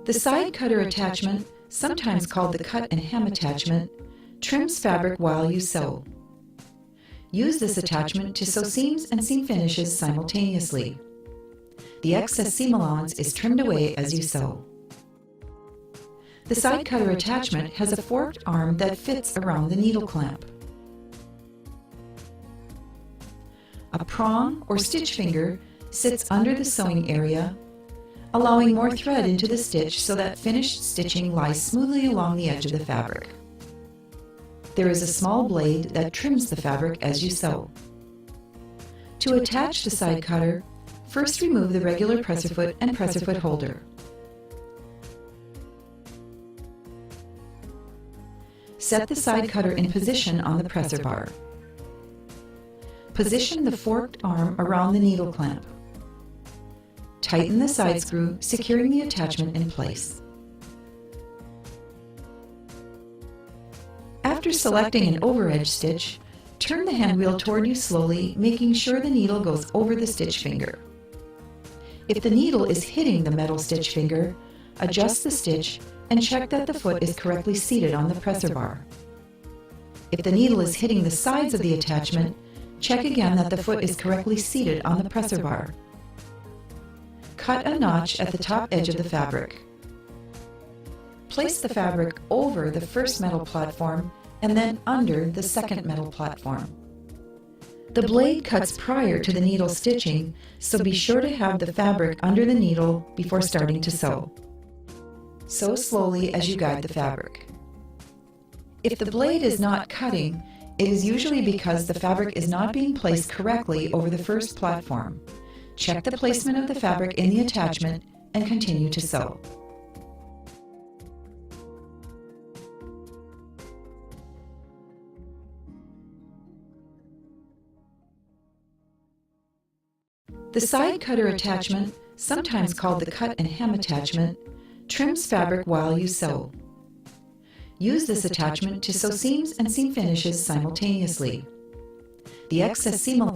The side cutter attachment, sometimes called the cut and hem attachment, trims fabric while you sew. Use this attachment to sew seams and seam finishes simultaneously. The excess seam allowance is trimmed away as you sew. The side cutter attachment has a forked arm that fits around the needle clamp. A prong or stitch finger sits under the sewing area, allowing more thread into the stitch so that finished stitching lies smoothly along the edge of the fabric. There is a small blade that trims the fabric as you sew. To attach the side cutter, first remove the regular presser foot and presser foot holder. Set the side cutter in position on the presser bar. Position the forked arm around the needle clamp. Tighten the side screw, securing the attachment in place. After selecting an overedge stitch, turn the hand wheel toward you slowly, making sure the needle goes over the stitch finger. If the needle is hitting the metal stitch finger, adjust the stitch and check that the foot is correctly seated on the presser bar. If the needle is hitting the sides of the attachment, check again that the foot is correctly seated on the presser bar. Cut a notch at the top edge of the fabric. Place the fabric over the first metal platform and then under the second metal platform. The blade cuts prior to the needle stitching, so be sure to have the fabric under the needle before starting to sew. Sew slowly as you guide the fabric. If the blade is not cutting, it is usually because the fabric is not being placed correctly over the first platform. Check the placement of the fabric in the attachment and continue to sew. The side cutter attachment, sometimes called the cut and hem attachment, trims fabric while you sew. Use this attachment to sew seams and seam finishes simultaneously. The excess seam